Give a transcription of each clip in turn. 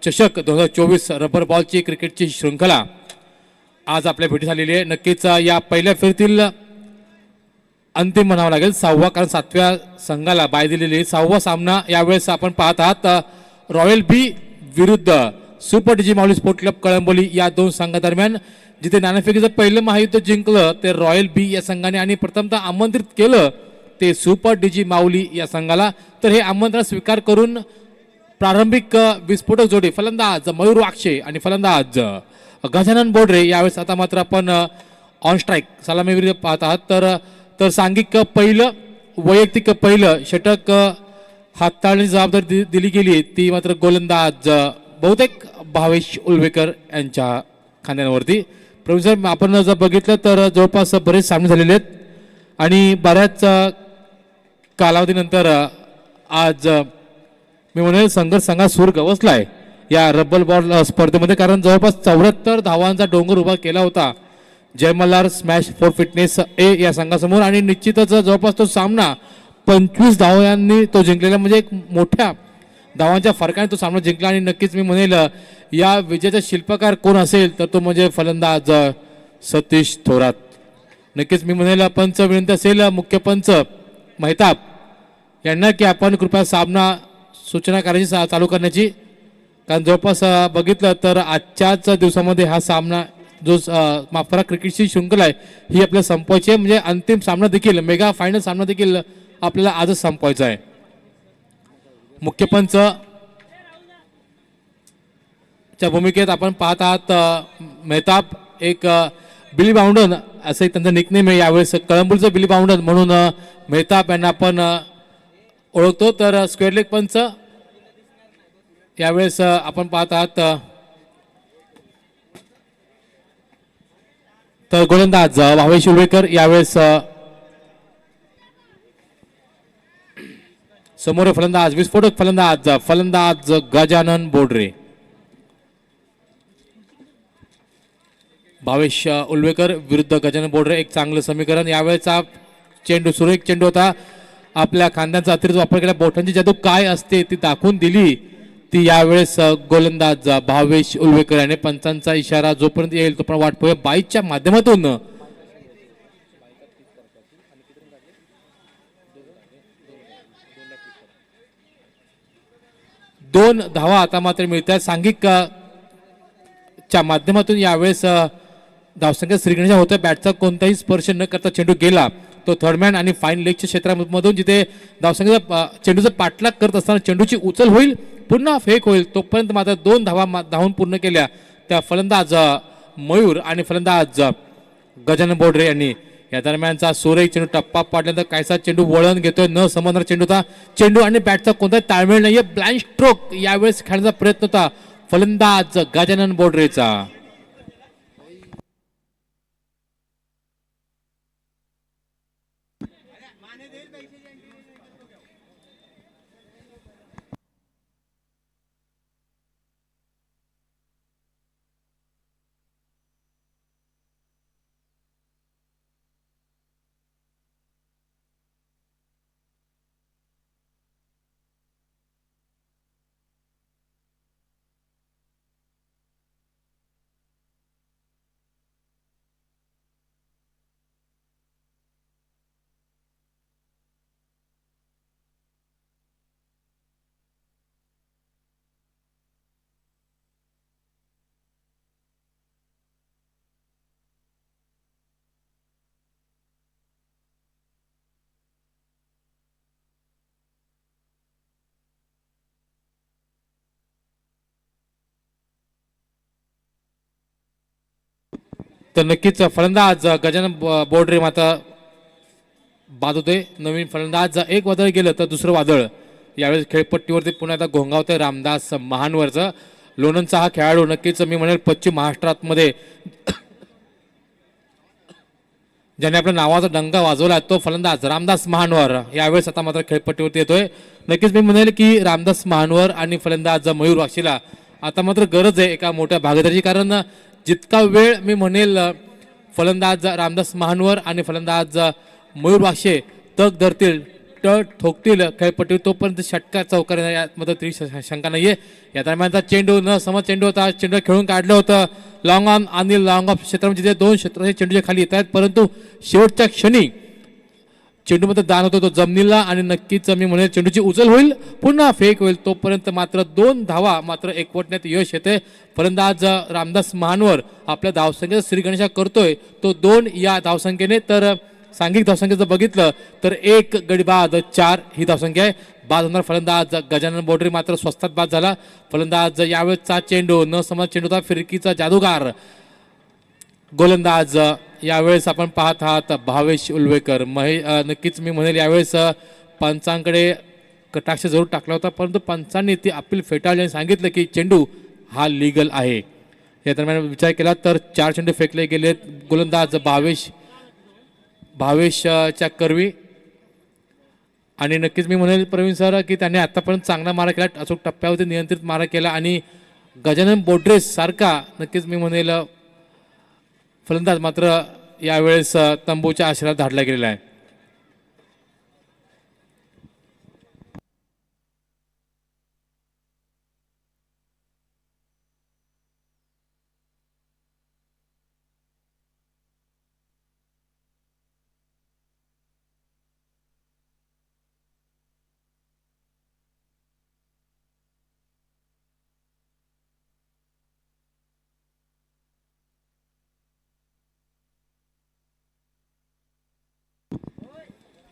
चषक 2024 रबर बॉलची क्रिकेटची शृंखला आज आपल्या भेटीस आलेली आहे. नक्कीच या पहिल्या फेरीतील अंतिम म्हणावं लागेल, 6वा, कारण 7व्या संघाला बाय दिलेली 6वा सामना यावेळेस आपण पाहत आहात. रॉयल बी विरुद्ध सुपर डीजी माऊली स्पोर्ट क्लब कळंबोली या दोन संघादरम्यान, जिथे नाणेफेकीचं पहिलं महायुद्ध जिंकलं ते रॉयल बी या संघाने आणि प्रथमतः आमंत्रित केलं ते सुपर डीजी माऊली या संघाला. तर हे आमंत्रण स्वीकार करून प्रारंभिक विस्फोटक जोडी फलंदाज मयूर वाक्षे आणि फलंदाज गजानन बोडरे यावेळेस आता मात्र आपण ऑन स्ट्राईक सलामीवीर पाहत आहात. तर सांघिक पहिलं वैयक्तिक पहिलं षटक हाताळण्याची जबाबदारी दिली गेली ती मात्र गोलंदाज बहुतेक भावेश उल्वेकर यांच्या खांद्यांवरती. प्रोफेसर, आपण जर बघितलं तर जवळपास बरेच सामने झालेले आहेत आणि बऱ्याच कालावधीनंतर आज मी म्हणेल संघात सूर गवसलाय या रबर बॉल स्पर्धेमध्ये, कारण जवळपास 74 धावांचा डोंगर उभा केला होता जय मल्हार स्मॅश फॉर फिटनेस ए या संघासमोर आणि निश्चितच जवळपास तो सामना 25 धावांनी तो जिंकलेला, म्हणजे एक मोठ्या धावांच्या फरकाने तो सामना जिंकला. आणि नक्कीच मी म्हणेल या विजयाचा शिल्पकार कोण असेल तर तो म्हणजे फलंदाज सतीश थोरात. नक्कीच मी म्हणेल पंच विनंती असेल मुख्य पंच मेहताब यांना की आपण कृपया सामना सूचना करायची चालू करण्याची, कारण जवळपास बघितलं तर आजच्याच दिवसामध्ये हा सामना जो माफरा क्रिकेटची शृंखला आहे ही आपल्याला संपवायची आहे. म्हणजे अंतिम सामना देखील, मेगा फायनल सामना देखील आपल्याला आजच संपवायचा आहे. मुख्य पंच च्या भूमिकेत आपण पाहत आहात मेहताब, एक बिली बाउंडन असं एक त्यांचं निकनेम आहे यावेळेस, कळंबोलीचं बिली बाउंडन म्हणून मेहताब यांना आपण ओळखतो. तर स्क्वेअर लेग पंच यावेळेस आपण पाहत आहात. तर गोलंदाज भावेश उल्वेकर यावेळेस समोर फलंदाज विस्फोटक फलंदाज गजानन बोडरे. भावेश उल्वेकर विरुद्ध गजानन बोडरे, एक चांगलं समीकरण. यावेळेचा चेंडू सुरेख चेंडू होता, आपल्या खांद्यांचा अतिरिक्त वापर केला, बोटांची जादू काय असते ती दाखवून दिली ती यावेळेस गोलंदाज भावेश उल्वेकर याने. पंचांचा इशारा जोपर्यंत येईल तोपर्यंत वाट पाहूया. बाईकच्या माध्यमातून दोन धावा आता मात्र मिळतात. सांघिक च्या माध्यमातून यावेळेस धावसंख्या श्रीगणेशा होत्या. बॅटचा कोणताही स्पर्श न करता चेंडू गेला तो थर्डमॅन आणि फाईन लेगच्या क्षेत्रामधून, जिथे धावसंख्येचा चेंडूचा पाठलाग करत असताना चेंडूची उचल होईल, पुन्हा फेक होईल, तोपर्यंत मात्र दोन धावा धावून पूर्ण केल्या त्या फलंदाज मयूर आणि फलंदाज गजानन बोडरे यांनी. या दरम्यानचा सोरेक चेंडू टप्पा पाडल्यानंतर कायसा चेंडू वळण घेतोय, न समजणारा चेंडूचा चेंडू आणि बॅटचा कोणताही ताळमेळ नाहीये. ब्लाइंड स्ट्रोक यावेळेस खेळण्याचा प्रयत्न होता फलंदाज गजानन बोडरेचा. तर नक्कीच फलंदाज गजानन बोडरे मात्र बाद होते. नवीन फलंदाज एक वादळ गेलं तर दुसरं वादळ यावेळेस खेळपट्टीवरती पुन्हा आता घोंगावतंय रामदास महानवरचं. लोणंदचा हा खेळाडू नक्कीच मी म्हणेल पश्चिम महाराष्ट्रामध्ये ज्याने आपल्या नावाचा डंका वाजवला तो फलंदाज रामदास महानवर यावेळेस आता मात्र खेळपट्टीवरती येतोय. नक्कीच मी म्हणेल की रामदास महानवर आणि फलंदाज मयूर वाक्षेला आता मात्र गरज आहे एका मोठ्या भागीदारीची, कारण जितका वेळ मी म्हणेल फलंदाज रामदास महानवर आणि फलंदाज मयूर वाक्षे तग धरतील ठोकतील खेळपट्टी तोपर्यंत षटकार चौकार यामध्ये तरी शंका नाहीये. या दरम्यानचा चेंडू न समज चेंडू होता, चेंडू खेळून काढलं होतं लॉंग ऑन आणि लॉंग ऑफ क्षेत्रामध्ये जे दोन क्षेत्र चेंडूच्या खाली येत आहेत, परंतु शेवटच्या क्षणी चेंडूमध्ये दान होतो तो जमिनीला आणि नक्कीच मी म्हणेल चेंडूची उचल होईल, पुन्हा फेक होईल. तोपर्यंत मात्र 2 धावा मात्र एकवटण्यात यश येते. फलंदाज रामदास महानवर आपल्या धावसंख्येचा श्रीगणेशा करतोय तो 2 या धावसंख्येने. तर सांघिक धावसंख्या जर बघितलं तर 1 गडी बाद 4 ही धावसंख्या आहे. बाद होणार फलंदाज गजानन बोडरे मात्र स्वस्तात बाद झाला. फलंदाज यावेळेसचा चेंडू न समज चेंडूचा फिरकीचा जादूगार गोलंदाज यावेळेस आपण पाहत आहात भावेश उल्वेकर. नक्कीच मी म्हणेल यावेळेस पंचांकडे कटाक्ष जरूर टाकला होता, परंतु पंचांनी ती अपील फेटाळली आणि सांगितलं की चेंडू हा लीगल आहे. या दरम्यान विचार केला तर 4 चेंडू फेकले गेलेत. गोलंदाज भावेशच्या करवी आणि नक्कीच मी म्हणेल प्रवीण सर की त्याने आतापर्यंत चांगला मारा केला, अचूक टप्प्यावरती नियंत्रित मारा केला आणि गजानन बोड्रेस सारखा नक्कीच मी म्हणेल फलंदाज मात्र यावेळेस तंबूच्या आश्रयात धाडला गेलेला आहे.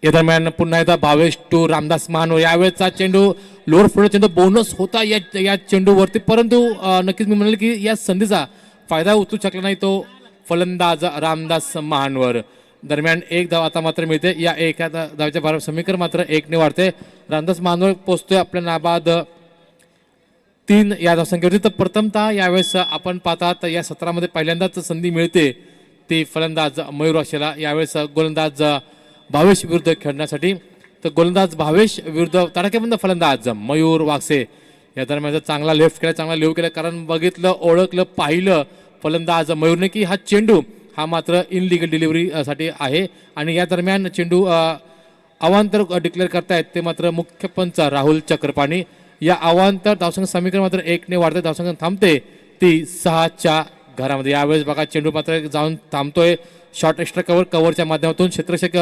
या दरम्यान पुन्हा एकदा भावेश टू रामदास महानवर. यावेळेचा चेंडू लोअर फुल चेंडू बोनस होता या चेंडूवरती, परंतु नक्कीच मी म्हणेल की या संधीचा फायदा उचलू शकला नाही तो फलंदाज रामदास महानवर. दरम्यान 1 धाव आता मात्र मिळते. या एका धावच्या भारत समीकरण मात्र 1 ने वाढते. रामदास महानवर पोहोचतोय आपल्या नाबाद 3 या धावसंख्येवरती. तर प्रथमतः यावेळेस आपण पाहतात या सत्रामध्ये पहिल्यांदाच संधी मिळते ती फलंदाज मयूर वाक्षेला. यावेळेस गोलंदाज भावेश विरुद्ध खेळण्यासाठी. तर गोलंदाज भावेश विरुद्ध तडाखेबंद फलंदाज मयूर वागसे. या दरम्यान चांगला लेफ्ट केला, चांगला लेव केला, कारण बघितलं ओळखलं पाहिलं फलंदाज मयूरने की हा चेंडू हा मात्र इनलिगल डिलिव्हरी साठी आहे. आणि या दरम्यान चेंडू अवांतर डिक्लेअर करतायत ते मात्र मुख्य पंच राहुल चक्रपाणी. या अवांतर धावसंख्या समीकरण मात्र 1 ने वाढते. धावसंख्या थांबते ती 6च्या घरामध्ये. यावेळेस बघा चेंडू मात्र जाऊन थांबतोय शॉर्ट एक्स्ट्रा कव्हरच्या माध्यमातून. क्षेत्ररक्षक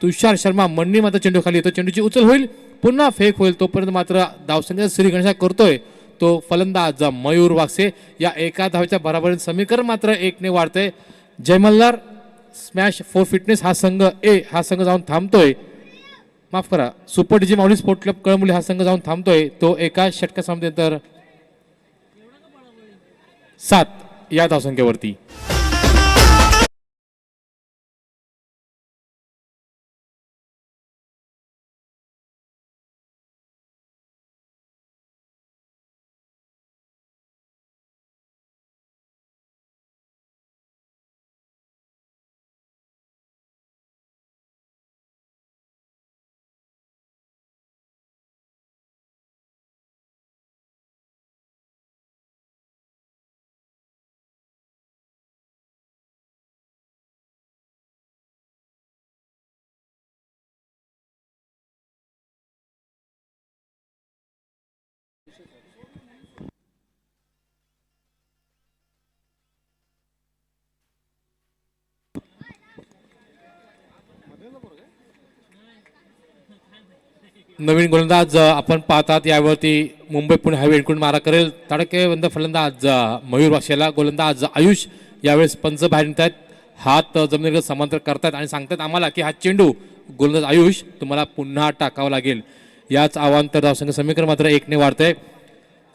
तुषार शर्मा मंडी मात्र चेंडू खाली येतो, चेंडूची उचल होईल, पुन्हा फेक होईल. तोपर्यंत मात्र धावसंख्या श्रीगणेशा करतोय तो फलंदाज मयूर वागसे. या एका धावच्या बराबरीत समीकरण मात्र 1 ने वाढते. जय मल्हार स्मॅश 4 फिटनेस हा संघ हा संघ जाऊन थांबतोय, माफ करा सुपर डीजी माऊली स्पोर्ट क्लब कळंबोली हा संघ जाऊन थांबतोय तो एका षटकानंतर 7 या धावसंख्येवरती. नवीन गोलंदाज आपण पाहतात यावरती मुंबई पुणे हायवे एंडकडून मारा करेल. तडकेबंद फलंदाज मयूर वाक्षेला. गोलंदाज आयुष यावेळेस पंच बाहेर निघतात, हात जमिनीवर समांतर करतात आणि सांगतात आम्हाला की हा चेंडू गोलंदाज आयुष तुम्हाला पुन्हा टाकावा लागेल. याच अवांतर धावसंख्या समीकरण मात्र 1 ने वाढतंय.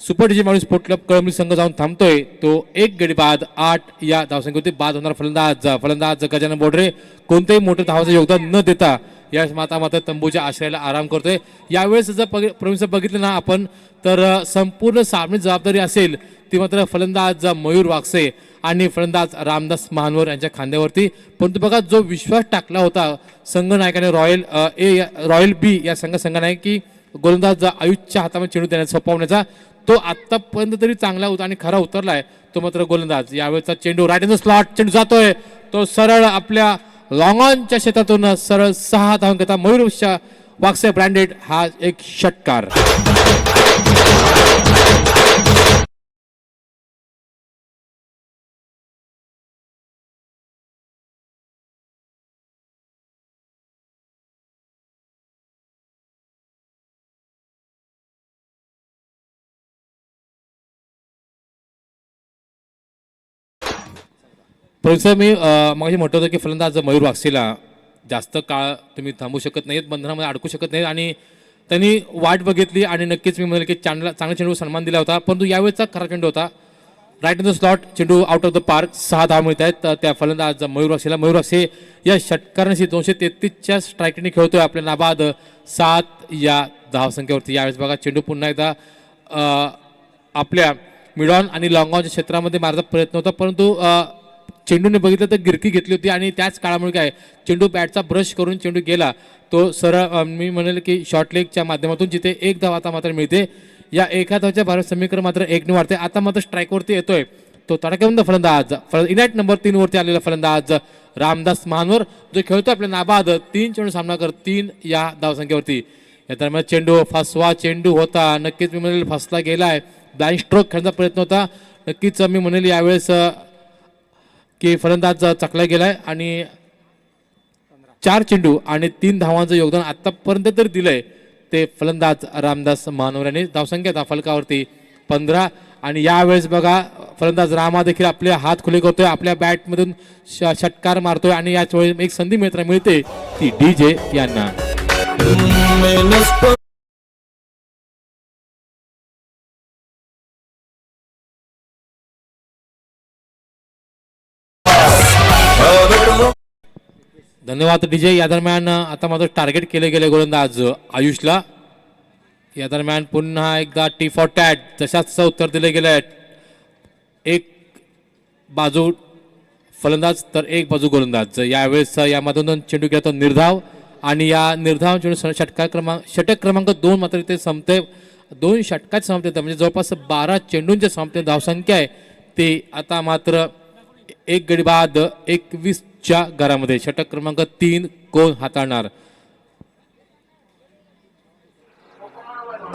सुपर डीजी माऊली स्पोर्ट क्लब कळंबोली संघ जाऊन थांबतोय तो 1 गडी बाद 8 या धावसंख्येवरती. बाद होणार फलंदाज गजानन बोडरे कोणतेही मोठं धावाचं योगदान न देता या मात्र तंबूच्या आश्रयाला आराम करतोय. यावेळेस जर प्रवीण बघितलं ना आपण तर संपूर्ण सामने जबाबदारी असेल ती मात्र फलंदाज मयूर वागसे आणि फलंदाज रामदास महानवर यांच्या खांद्यावरती. परंतु बघा जो विश्वास टाकला होता संघनायकाने रॉयल बी या संघनायक की गोलंदाज आयुषच्या हातामध्ये चेंडू देण्याचा सोपवण्याचा, तो आतापर्यंत तरी चांगला होता आणि खरा उतरलाय तो मात्र गोलंदाज. यावेळेचा चेंडू राईट इन द स्लॉट चेंडू जातोय तो सरळ आपल्या लॉंग ऑनच्या क्षेत्रातून सरळ 6 धावांकरिता मयूर वाक्से ब्रँडेड हा एक षटकार. प्रोफेसर मी मगाशी म्हटलं होतं की फलंदाज मयूर वाक्सेला जास्त काळ तुम्ही थांबू शकत नाहीत, बंधनामध्ये अडकू शकत नाहीत आणि त्यांनी वाट बघितली आणि नक्कीच मी म्हणेल की चांगल्या चेंडू सन्मान दिला होता. परंतु यावेळेचा खरा चेंडू होता राईट इन द स्लॉट, चेंडू आउट ऑफ द पार्क. 6 धावा मिळत आहेत त्या फलंदाज मयूर वाक्सेला. मयूर वाक्से या षटकारांशी 233च्या स्ट्राईकने खेळतोय आपल्या नाबाद 7 या धावसंख्येवरती. यावेळेस बघा चेंडू पुन्हा एकदा आपल्या मिडॉन आणि लॉंगॉनच्या क्षेत्रामध्ये मारण्याचा प्रयत्न होता, परंतु चेंडूने बघितलं तर गिरकी घेतली होती आणि त्याच काळामुळे काय चेंडू बॅटचा ब्रश करून चेंडू गेला तो सरळ मी म्हणेल की शॉर्ट लेगच्या माध्यमातून जिथे एक धाव आता मात्र मिळते. या एका धावच्या भारत समीकरण मात्र 1ने वाढते. आता मात्र स्ट्राईकवरती येतोय तो तडकाबंद फलंदाज इनॅट नंबर 3 वरती आलेला फलंदाज रामदास महानवर जो खेळतो आपल्या नाबाद 3 चेंडू सामना कर 3 या धावसंख्येवरती. या दरम्यान चेंडू फसवा चेंडू होता, नक्कीच मी म्हणेल फसला गेलाय. ब्लाइंड स्ट्रोक खेळण्याचा प्रयत्न होता, नक्कीच मी म्हणेल यावेळेस की फलंदाज चकला गेलाय आणि 4 चेंडू आणि 3 धावांचं योगदान आतापर्यंत तर दिलंय ते फलंदाज रामदास महानवर यांनी. धावसंख्या फलकावरती 15 आणि यावेळेस बघा फलंदाज रामा देखील आपले हात खुले करतोय, आपल्या बॅटमधून षटकार मारतोय आणि याच वेळी एक संधी मिळते ती डीजे यांना. धन्यवाद डीजे. या दरम्यान आता मात्र टार्गेट केले गेले गोलंदाज आयुषला. या दरम्यान पुन्हा एकदा टी फॉर टॅट तशाच उत्तर दिले गेले. एक बाजू फलंदाज तर एक बाजू गोलंदाज. यावेळेस यामधून चेंडू गेला तो निर्धाव आणि या निर्धाव चेंडू षटक क्रमांक 2 मात्र इथे संपते. 2 षटकात संपते म्हणजे जवळपास 12 चेंडूंचे संपते धावसंख्या आहे ते आता मात्र एक गडी बाद 21च्या घरामध्ये. षटक क्रमांक 3 कोण हाताळणार?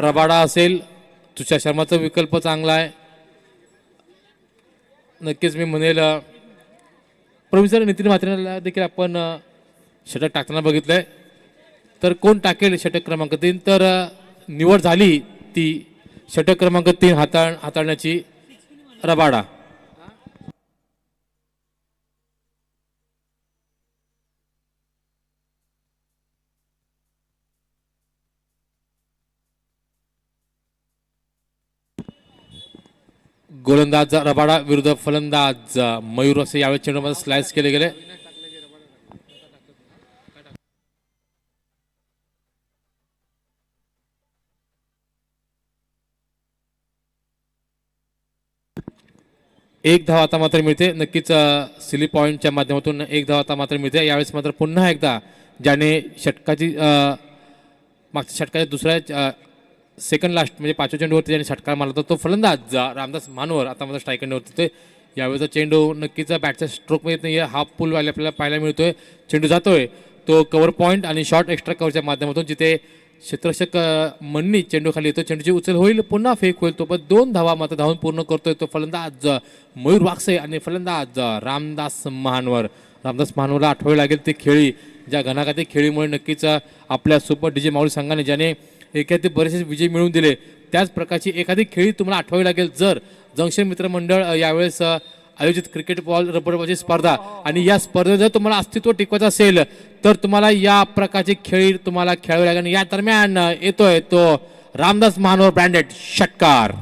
रबाडा असेल, तुषार शर्माचा विकल्प चांगला आहे. नक्कीच मी म्हणेल प्रोफेसर नितीन म्हात्रेला देखील आपण षटक टाकताना बघितलंय, तर कोण टाकेल षटक क्रमांक 3? तर निवड झाली ती षटक क्रमांक 3 हाताळण्याची रबाडा. गोलंदाज रबाडा विरुद्ध फलंदाज मयूर असे यावेळी चेंडूमध्ये स्लाइस केले गेले. एक धाव आता मात्र मिळते, नक्कीच सिली पॉईंटच्या माध्यमातून एक धाव आता मात्र मिळते. यावेळेस मात्र पुन्हा एकदा ज्याने षटकाची मागच्या षटकाच्या दुसऱ्या सेकंड लास्ट म्हणजे 5व्या चेंडूवरती ज्याने षटकार मारला होता तो फलंदाज रामदास महानवर आता मात्र स्ट्रायकरवरती होते. यावेळेचा चेंडू नक्कीच बॅटच्या स्ट्रोक मध्ये नाही, हाफ पुल आपल्याला पाहायला मिळतोय. चेंडू जातोय तो कव्हर पॉईंट आणि शॉर्ट एक्स्ट्रा कव्हरच्या माध्यमातून जिथे क्षेत्ररक्षक मन्नी चेंडू खाली येतो, चेंडूची उचल होईल, पुन्हा फेक होईल. तो पण 2 धावा मात्र धावून पूर्ण करतोय तो फलंदाज मयूर वाक्से आणि फलंदाज रामदास महानवर. रामदास महानवरला आठवावी लागेल ती खेळी, ज्या घणाघाती खेळीमुळे नक्कीच आपल्या सुपर डीजे माऊली संघाने ज्याने एखादे बरेचसे विजय मिळवून दिले त्याच प्रकारची एखादी खेळी तुम्हाला आठवावी लागेल. जर जंक्शन मित्रमंडळ यावेळेस आयोजित क्रिकेट बॉल रबर बॉलची स्पर्धा आणि या स्पर्धेत जर तुम्हाला अस्तित्व टिकवायचं असेल तर तुम्हाला या प्रकारची खेळी तुम्हाला खेळावी लागेल. या दरम्यान येतोय तो रामदास महानवर ब्रँडेड षटकार.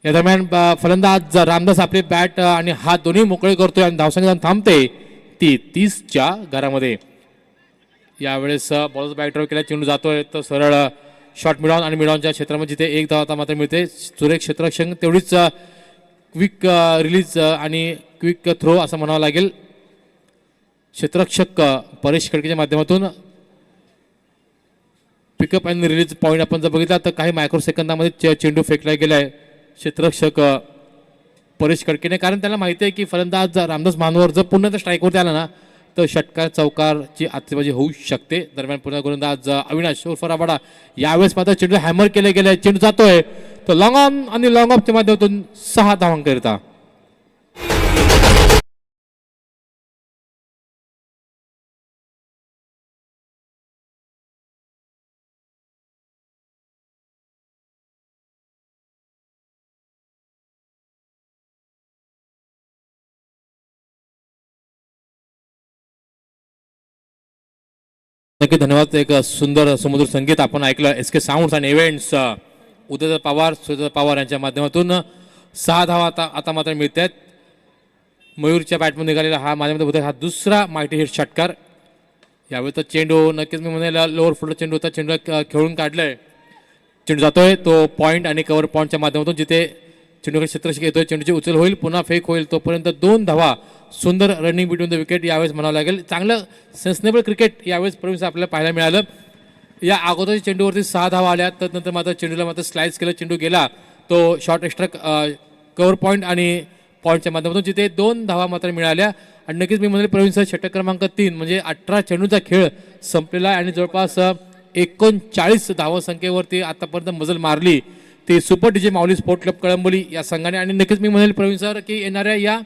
या दरम्यान फलंदाज रामदास आपले बॅट आणि हात दोन्ही मोकळे करतोय आणि धावसंख्या थांबते ती 30च्या घरामध्ये. यावेळेस बॉलचा बॅकड्रॉप केला, चेंडू जातोय तर सरळ शॉर्ट मिडॉन आणि मिडॉनच्या क्षेत्रामध्ये जिथे एक धाव आता मात्र मिळते. सुरेख क्षेत्ररक्षण तेवढीच क्विक रिलीज आणि क्विक थ्रो असं म्हणावं लागेल. क्षेत्ररक्षक परेश खडकेच्या माध्यमातून पिकअप आणि रिलीज पॉईंट आपण जर बघितला तर काही मायक्रो सेकंदामध्ये चेंडू फेकला गेलाय क्षेत्ररक्षक परेश कडकेने, कारण त्याला माहिती आहे की फलंदाज रामदास महानवर जर पुन्हा स्ट्राईकवरती आला ना तर षटकार चौकारची आतषबाजी होऊ शकते. दरम्यान पुन्हा गोलंदाज अविनाश उर्फ राबाडा, यावेळेस मात्र चेंडू हॅमर केले गेले, चेंडू जातोय तो लॉंग ऑन आणि लॉंग ऑफच्या माध्यमातून 6 धावांकरिता. नक्की धन्यवाद. एक सुंदर सुमधुर संगीत आपण ऐकलं. SK साऊंड्स आणि इव्हेंट्स उदय पवार सुजय पवार यांच्या माध्यमातून 6 धावा आता मात्र मिळत आहेत. मयूरच्या बॅटमधून निघालेला हा माझ्यामध्ये होता हा दुसरा माहिती हिट षटकार. यावेळी तर चेंडू नक्कीच मी म्हणेल लोअर फुटला चेंडू होता, चेंडू खेळून काढलाय, चेंडू जातोय तो पॉईंट आणि कव्हर पॉईंटच्या माध्यमातून जिथे चेंडूकडे क्षेत्ररक्षक येतोय, चेंडूची उचल होईल, पुन्हा फेक होईल, तोपर्यंत 2 धावा. सुंदर रनिंग बिटवीन द विकेट यावेळेस म्हणावं लागेल. चांगलं सेन्सनेबल क्रिकेट यावेळेस प्रवीण आपल्याला पाहायला मिळालं. या अगोदरच्या चेंडूवरती 6 धावा आल्या, त्यानंतर मात्र चेंडूला मात्र स्लाइस केलं, चेंडू गेला तो शॉर्ट एक्स्ट्रा कव्हर पॉईंट आणि पॉईंटच्या माध्यमातून जिथे 2 धावा मात्र मिळाल्या. आणि नक्कीच मी म्हणेल प्रवीण सर षटक क्रमांक 3 म्हणजे 18 चेंडूचा खेळ संपलेला आहे आणि जवळपास 39 धावसंख्येवरती आतापर्यंत मजल मारली ती सुपर डीजे माऊली स्पोर्ट क्लब कळंबोली या संघाने. आणि नक्कीच मी म्हणेल प्रवीण सर की येणाऱ्या या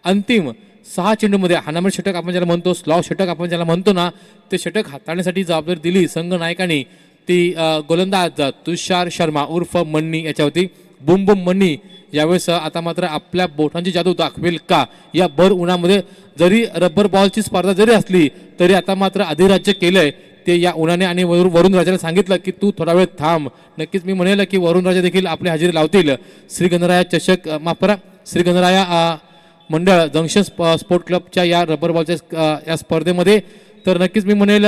अंतिम 6 चेंडूमध्ये हाणामारी षटक आपण ज्याला म्हणतो, स्लॉ षटक आपण ज्याला म्हणतो ना, ते षटक हाताळण्यासाठी जबाबदारी दिली संघ नायकांनी ती गोलंदाज तुषार शर्मा उर्फ मन्नी याच्यावरती. बुम बुम मन्नी यावेळेस आता मात्र आपल्या बोटांची जादू दाखवेल का या भर उन्हामध्ये. जरी रबर बॉलची स्पर्धा जरी असली तरी आता मात्र अधिराज्य केलंय ते या उन्हाने. आणि वरुण राजाला सांगितलं की तू थोडा वेळ थांब. नक्कीच मी म्हणेल की वरुण राजा देखील आपली हजेरी लावतील. श्री गणराया चषक माफ करा श्री गणराया मंडळ जंक्शन स्पोर्ट क्लबच्या या रबर बॉलच्या या स्पर्धेमध्ये. तर नक्कीच मी म्हणेल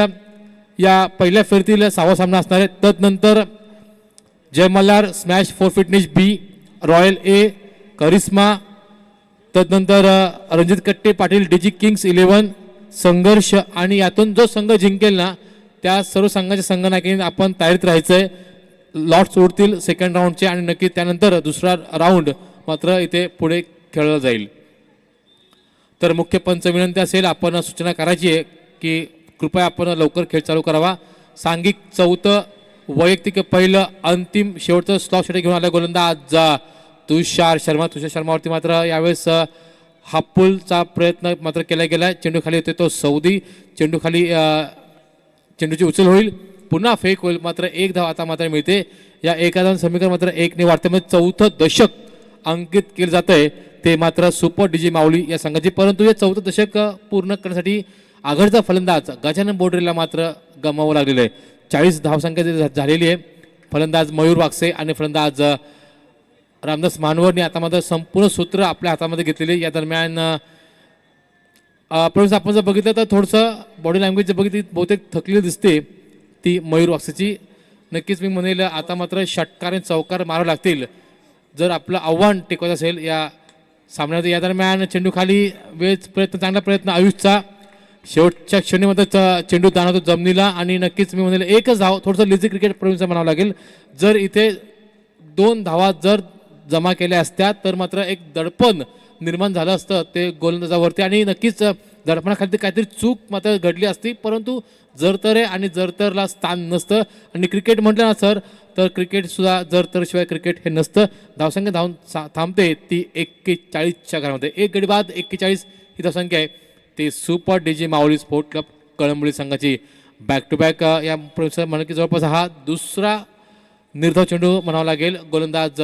या पहिल्या फेरीतील 6वा सामना असणार आहे. तदनंतर जय मल्हार स्मॅश 4 फिटनेस बी, रॉयल ए, करिश्मा, तदनंतर रणजित कट्टे पाटील डीजी किंग्स 11, संघर्ष. आणि यातून जो संघ जिंकेल ना त्या सर्व संघाच्या संघनायकांनी आपण तयारीत राहायचंय. लॉट्स उडतील सेकंड राऊंडचे आणि नक्की त्यानंतर दुसरा राऊंड मात्र इथे पुढे खेळला जाईल. तर मुख्य पंच विनंती असेल, आपण सूचना करायची आहे की कृपया आपण लवकर खेळ चालू करावा. सांघिक 4थं वैयक्तिक पहिलं अंतिम शेवटचं स्लॉट षटक घेऊन आला गोलंदाज तुषार शर्मा. तुषार शर्मावरती मात्र यावेळेस हाफपुलचा प्रयत्न मात्र केला गेला. चेंडू खाली येतो तो सौदी, चेंडू खाली चेंडूची उचल होईल, पुन्हा फेक होईल, मात्र 1 धाव आता मात्र मिळते. या एका धाव समीकरण मात्र 1ने वाढते, म्हणजे 4थं दशक अंकित केलं जात आहे ते मात्र सुपर डीजी माऊली या संघाची. परंतु हे 4थं दशक पूर्ण करण्यासाठी आघाडीचा फलंदाज गजानन बोडरेला मात्र गमावं लागलेलं आहे. 40 धावसंख्या झालेली आहे. फलंदाज मयूर वागसे आणि फलंदाज रामदास मानवरने आता मात्र संपूर्ण सूत्र आपल्या हातामध्ये घेतलेले. या दरम्यान आपण जर बघितलं तर थोडंसं बॉडी लँग्वेज जर बघितली बहुतेक थकलेली दिसते ती मयूर वागसेची. नक्कीच मी म्हणेल आता मात्र षटकार आणि चौकार मारावे लागतील जर आपलं आव्हान टिकवायचं असेल या सामन्यात. या दरम्यान चेंडू खाली चांगला प्रयत्न आयुषचा, शेवटच्या क्षणीमध्ये चेंडू दाणवतो जमिनीला. आणि नक्कीच मी म्हणेल 1च धाव, थोडंसं लेझी क्रिकेट प्रवीणचं म्हणावं लागेल. जर इथे 2 धावा जर जमा केल्या असत्या तर मात्र एक दडपण निर्माण झालं असतं ते गोलंदाजावरती. आणि नक्कीच दडपणाखाली काहीतरी चूक मात्र घडली असती, परंतु जरतरे आणि जरतरला स्थान नसतं. आणि क्रिकेट म्हटलं ना सर तर क्रिकेटसुद्धा जरतरशिवाय क्रिकेट हे नसतं. धावसंख्या धावून थांबते ती 41च्या घरामध्ये. 1 गडी बाद 41 ही धावसंख्या आहे. ते सुपर डीजे माऊली स्पोर्ट क्लब कळंबोली संघाची बॅक टू बॅक या म्हणा की जवळपास हा दुसरा निर्धाव चेंडू म्हणावा लागेल. गोलंदाज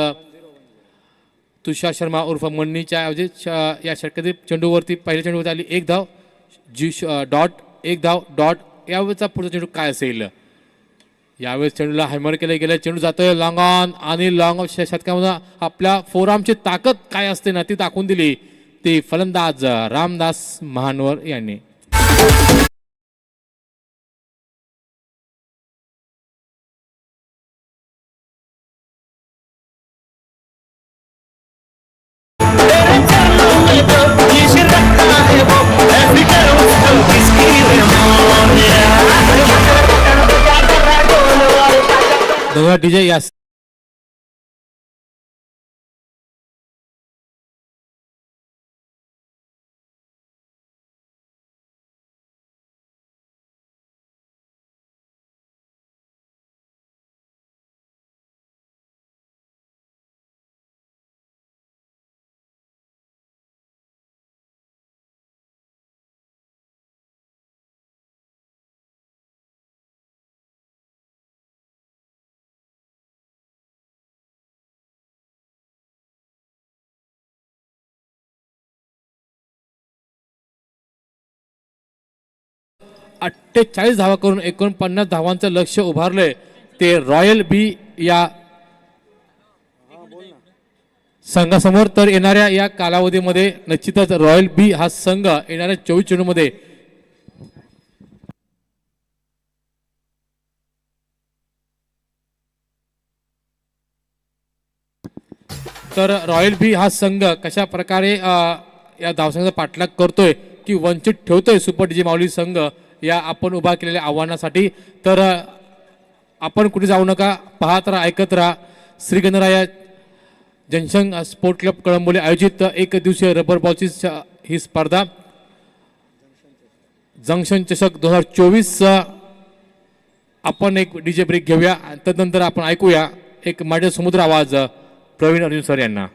तुषार शर्मा उर्फ मन्नीच्या ऐवजी या षटकातील चेंडूवरती पहिल्या चेंडूवरती आली 1 धाव, डॉट 1 धाव डॉट. यावेळेचा पुढचा चेंडू काय असेल? यावेळेस चेंडूला हॅमर केलं गेलं, चेंडू जातोय लॉंग ऑन आणि लॉंग ऑफ षटकामध्ये आपल्या फोरआर्मची ताकद काय असते ना ती दाखवून दिली ती फलंदाज रामदास महानवर यांनी. डीजे या 48 धावा करून 49 धावांचं लक्ष्य उभारलंय ते रॉयल बी या संघासमोर. तर येणाऱ्या या कालावधीमध्ये निश्चितच रॉयल बी हा संघ येणाऱ्या 24 चेंडूमध्ये तर रॉयल बी हा संघ कशा प्रकारे या धावसंघाचा पाठलाग करतोय की वंचित ठेवतोय सुपर डीजे माऊली संघ या आपण उभा केलेल्या आव्हानासाठी. तर आपण कुठे जाऊ नका, पाहत राहा, ऐकत राहा. Shri Ganaraya junction sport club Kalamboli आयोजित एक दिवसीय रबर बॉलची ही स्पर्धा जंक्शन चषक 2024. आपण एक डीजे ब्रेक घेऊया, तदनंतर आपण ऐकूया एक माझ्या समुद्र आवाज प्रवीण अर्जुन सर यांना.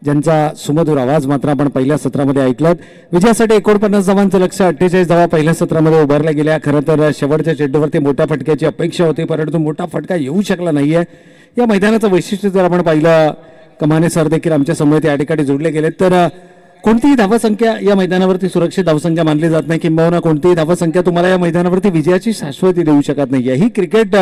ज्यांचा सुमधुर आवाज मात्र आपण पहिल्या सत्रामध्ये ऐकलात. विजयासाठी 49 धावांचं लक्ष 48 धावा पहिल्या सत्रामध्ये उभारल्या गेल्या. खरं तर शेवटच्या चेंडूवरती मोठ्या फटक्याची अपेक्षा होती, परंतु मोठा फटका येऊ शकला नाहीये. या मैदानाचं वैशिष्ट्य जर आपण पाहिलं, कमाने सर देखील आमच्या समोर या ठिकाणी जोडले गेले, तर कोणतीही धावसंख्या या मैदानावरती सुरक्षित धावसंख्या मानली जात नाही, किंबहुना कोणतीही धावसंख्या तुम्हाला या मैदानावरती विजयाची शाश्वती देऊ शकत नाहीये. ही क्रिकेट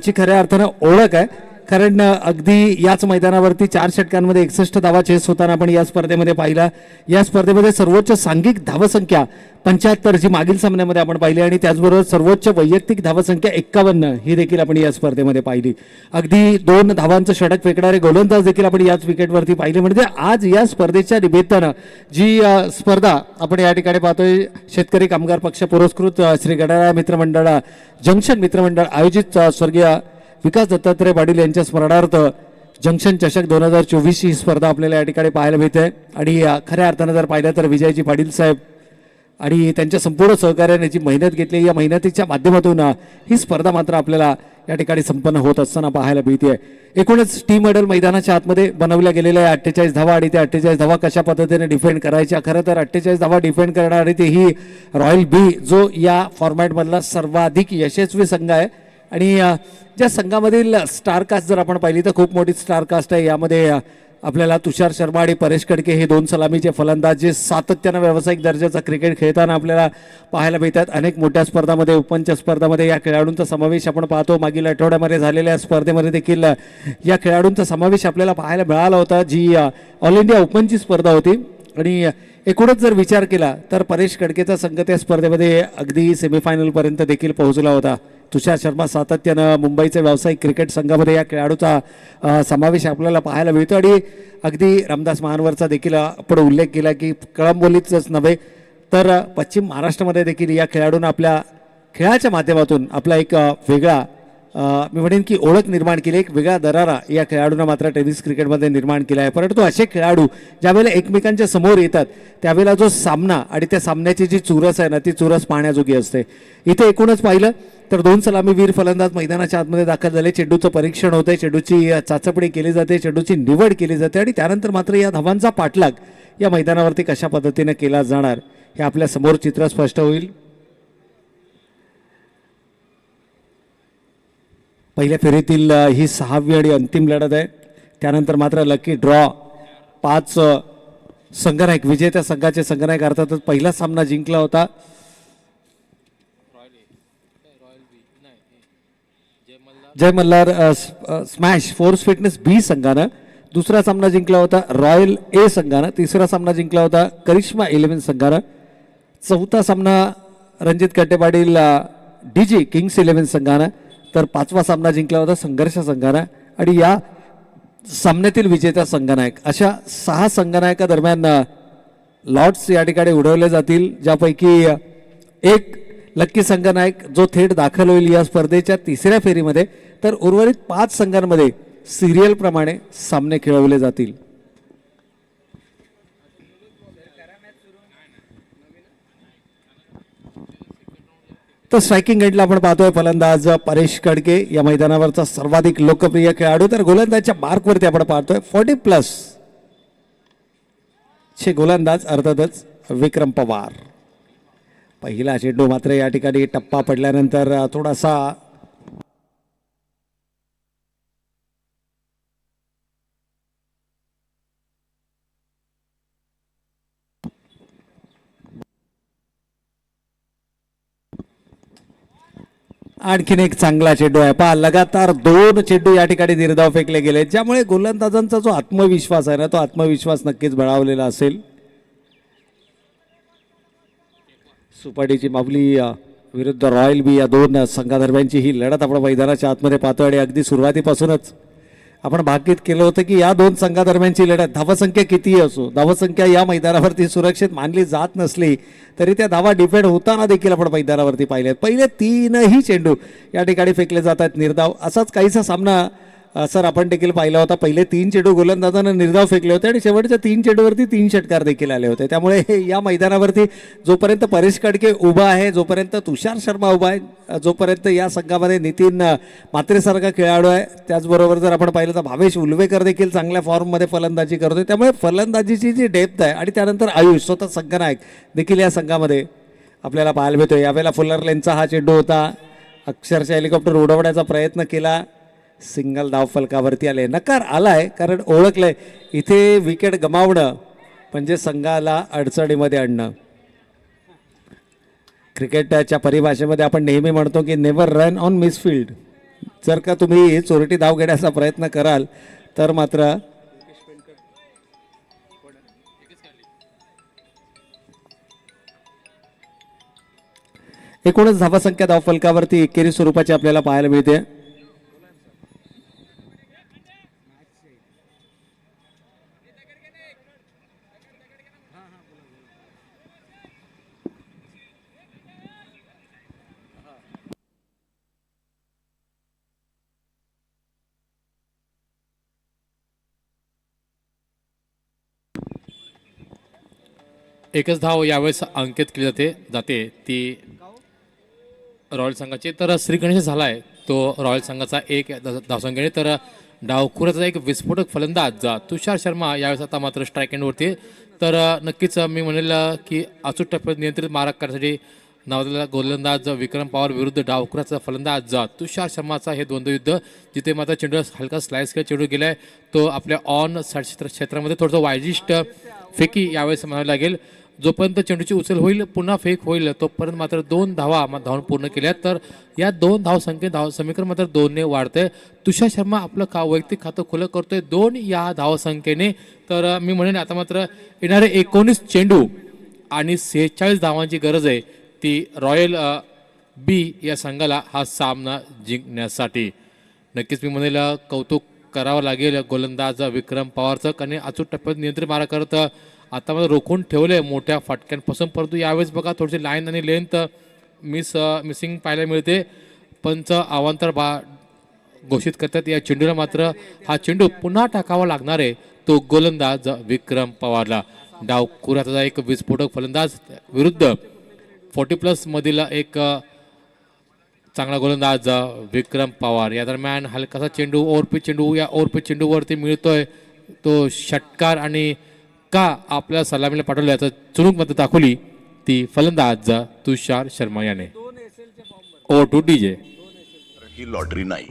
ची खऱ्या अर्थानं ओळख आहे. कारण अगदी याच मैदानावरती 4 षटकांमध्ये 61 धावा चेस होताना आपण या स्पर्धेमध्ये पाहिला. या स्पर्धेमध्ये सर्वोच्च सांघिक धावसंख्या 75 जी मागील सामन्यामध्ये आपण पाहिली, आणि त्याचबरोबर सर्वोच्च वैयक्तिक धावसंख्या 51 ही देखील आपण या स्पर्धेमध्ये पाहिली. अगदी 2 धावांचं षटक फेकणारे गोलंदाज देखील आपण याच विकेटवरती पाहिले. म्हणजे आज या स्पर्धेच्या निमित्तानं जी स्पर्धा आपण या ठिकाणी पाहतोय, शेतकरी कामगार पक्ष पुरस्कृत श्री गणराया मित्रमंडळ जंक्शन मित्रमंडळ आयोजित स्वर्गीय विकास दत्तात्रय पाटील यांच्या स्मरणार्थ जंक्शन चषक 2024 ही स्पर्धा आपल्याला या ठिकाणी पाहायला मिळते. आणि खऱ्या अर्थानं जर पाहिलं तर विजयजी पाटील साहेब आणि त्यांच्या संपूर्ण सहकार्याने जी मेहनत घेतली, या मेहनतीच्या माध्यमातून ही स्पर्धा मात्र आपल्याला या ठिकाणी संपन्न होत असताना पाहायला मिळते. एकूणच टीम मॉडेल मैदानाच्या आतमध्ये बनवल्या गेलेल्या 48 धावा, आणि त्या 48 धावा कशा पद्धतीने डिफेंड करायच्या. खरं तर 48 धावा डिफेंड करणारी ती ही रॉयल बी, जो या फॉर्मॅटमधला सर्वाधिक यशस्वी संघ आहे. आणि ज्या संघामधील स्टारकास्ट जर आपण पाहिली तर खूप मोठी स्टारकास्ट आहे. यामध्ये आपल्याला तुषार शर्मा आणि परेश कडके हे 2 सलामीचे फलंदाज जे सातत्यानं व्यावसायिक दर्जाचा क्रिकेट खेळताना आपल्याला पाहायला मिळतात. अनेक मोठ्या स्पर्धामध्ये, ओपनच्या स्पर्धामध्ये या खेळाडूंचा समावेश आपण पाहतो. मागील आठवड्यामध्ये झालेल्या स्पर्धेमध्ये देखील या खेळाडूंचा समावेश आपल्याला पाहायला मिळाला होता, जी ऑल इंडिया ओपनची स्पर्धा होती. आणि एकूणच जर विचार केला तर परेश कडकेचा संघ त्या स्पर्धेमध्ये अगदी सेमीफायनलपर्यंत देखील पोहोचला होता. तुषार शर्मा सातत्यानं मुंबईचे व्यावसायिक क्रिकेट संघामध्ये या खेळाडूचा समावेश आपल्याला पाहायला मिळतो आणि अगदी रामदास महानवरचा देखील आपण उल्लेख केला की कळंबोलीतच नव्हे तर पश्चिम महाराष्ट्रामध्ये देखील या खेळाडूंना आपल्या खेळाच्या माध्यमातून आपला एक वेगळा मी म्हणेन की ओळख निर्माण केली, एक वेगळा दरारा या खेळाडूंना मात्र टेनिस क्रिकेटमध्ये निर्माण केला आहे. परंतु असे खेळाडू ज्यावेळेला एकमेकांच्या समोर येतात त्यावेळेला जो सामना आणि त्या सामन्याची जी चुरस आहे ना ती चुरस पाहण्याजोगी असते. इथे एकूणच पाहिलं तर 2 सलामीवीर फलंदाज मैदानाच्या आतमध्ये दाखल झाले. चेंडूचं परीक्षण होतंय, चेंडूची चाचपणी केली जाते, चेंडूची निवड केली जाते आणि त्यानंतर मात्र या धावांचा पाठलाग या मैदानावरती कशा पद्धतीने केला जाणार हे आपल्या समोर चित्र स्पष्ट होईल. पहिल्या फेरीतील ही 6वी आणि अंतिम लढत आहे. त्यानंतर मात्र लकी ड्रॉ 5 संघनायक विजेत्या संघाचे संघनायक अर्थातच पहिला सामना जिंकला होता. जय मल्हार स्मॅश फोर्स फिटनेस बी संघानं दुसरा सामना जिंकला होता. रॉयल ए संघानं तिसरा सामना जिंकला होता. करिश्मा 11 संघानं चौथा सामना रणजित कट्टेपाटील डीजी किंग्स 11 संघानं तर 5वा सामना जिंकला होता संघर्ष संघानं आणि या सामन्यातील विजेता संघनायक अशा 6 संघनायकादरम्यान लॉट्स या ठिकाणी उडवले जातील, ज्यापैकी एक लक्की संघनायक जो थेट दाखल होईल या स्पर्धेच्या 3ऱ्या फेरीमध्ये, तर उर्वरित 5 संघांमध्ये सिरियल प्रमाणे सामने खेळवले जातील. तर स्ट्रायकिंग एंडला आपण पाहतोय फलंदाज परेश कडके या मैदानावरचा सर्वाधिक लोकप्रिय खेळाडू. तर गोलंदाजच्या मार्कवरती आपण पाहतोय 40+ चे गोलंदाज अर्थातच विक्रम पवार. पहिला चेंडू मात्र या ठिकाणी टप्पा पडल्यानंतर थोडासा आणखीन एक चांगला चेंडू आहे. पहा लगातार 2 चेंडू या ठिकाणी निर्धाव फेकले गेले, ज्यामुळे गोलंदाजांचा जो आत्मविश्वास आहे ना तो आत्मविश्वास नक्कीच बळावलेला असेल. सुपाडीची माऊली विरुद्ध रॉयल बी या 2 संघादरम्यानची ही लढत आपण मैदानाच्या आतमध्ये पाहतो आणि अगदी सुरुवातीपासूनच आपण भाकीत केलं होतं की या 2 संघादरम्यानची लढत धावसंख्या कितीही असो, धावसंख्या या मैदानावरती सुरक्षित मानली जात नसली तरी त्या धावा डिफेंड होताना देखील आपण मैदानावरती पाहिले. पहिले 3ही चेंडू या ठिकाणी फेकले जातात निर्धाव. असाच काहीसा सामना सर आपण देखील पाहिला होता. पहिले 3 चेंडू गोलंदाजांना निर्धाव फेकले होते आणि शेवटच्या 3 चेंडूवरती 3 षटकार देखील आले होते. त्यामुळे या मैदानावरती जोपर्यंत परेश कडके उभा आहे, जोपर्यंत तुषार शर्मा उभा आहे, जोपर्यंत या संघामध्ये नितीन म्हात्रेसारखा खेळाडू आहे, त्याचबरोबर जर आपण पाहिलं तर भावेश उल्वेकर देखील चांगल्या फॉर्ममध्ये फलंदाजी करतोय. त्यामुळे फलंदाजीची जी डेप्थ आहे आणि त्यानंतर आयुष स्वतः संघनायक देखील या संघामध्ये आपल्याला पाहायला मिळतोय. यावेळेला फुलर लेनचा हा चेंडू होता. अक्षरशः हेलिकॉप्टर उडवण्याचा प्रयत्न केला, सिंगल धाव फलकावरती आले. नकार आलाय कारण ओळखलंय इथे विकेट गमावणं म्हणजे संघाला अडचणीमध्ये आणणं. क्रिकेटच्या परिभाषेमध्ये आपण नेहमी म्हणतो की नेव्हर रन ऑन मिसफिल्ड. जर का तुम्ही चोरटी धाव घेण्याचा प्रयत्न कराल तर मात्र एकूणच धावसंख्या धाव फलकावरती एकेरी स्वरूपाची आपल्याला पाहायला मिळते. एकच धाव यावेळेस अंकित केली जाते ती रॉयल संघाची. तर श्री गणेश झाला आहे तो रॉयल संघाचा 1 धावसंख्येने. तर डावखुराचा एक विस्फोटक फलंदाज तुषार शर्मा यावेळेस आता मात्र स्ट्राईक एंडवरती. तर नक्कीच मी म्हणेल की अचूक टप्प्यात नियंत्रित मारा करण्यासाठी नावाजलेला गोलंदाज विक्रम पवार विरुद्ध डावखुराचा फलंदाज तुषार शर्माचा हे द्वंद्वयुद्ध, जिथे मात्र चेंडू हलका स्लाइस केला चेंडू गेलाय तो आपल्या ऑन साईड क्षेत्रामध्ये थोडंसं वायजिस्ट फेकी यावेळेस म्हणावं लागेल. जोपर्यंत चेंडूची उचल होईल पुन्हा फेक होईल तोपर्यंत मात्र 2 धावा धावून पूर्ण केल्या तर या 2 धाव समीकरण मात्र 2ने वाढतंय. तुषार शर्मा आपलं वैयक्तिक खातं खुलं करतोय 2 या धावसंख्येने. तर मी म्हणेन आता मात्र येणारे 19 चेंडू आणि 46 धावांची गरज आहे ती रॉयल बी या संघाला हा सामना जिंकण्यासाठी. नक्कीच मी म्हणेल कौतुक करावं लागेल गोलंदाज विक्रम पवारचं, कारण अचूक टप्प्यात नियंत्रित मारा करत आता मला रोखून ठेवलंय मोठ्या फटक्यांपासून. परंतु यावेळेस बघा थोडीशी लाईन आणि लेंथ मिसिंग पाहायला मिळते. पंच अवांतर घोषित करतात या चेंडूला. मात्र हा चेंडू पुन्हा टाकावा लागणार आहे तो गोलंदाज विक्रम पवारला. डावखुराचा एक विस्फोटक फलंदाज विरुद्ध 40+ मधील एक चांगला गोलंदाज विक्रम पवार. या दरम्यान हलकासा चेंडू ओव्हरपिच चेंडू या ओव्हरपिच चेंडूवरती मिळतोय तो षटकार आणि का आपल्या सलामीला पाठवलं याचं चुणूक मध्ये दाखवली ती फलंदाज तुषार शर्मा याने. Over to DJ. ही लॉटरी नाही.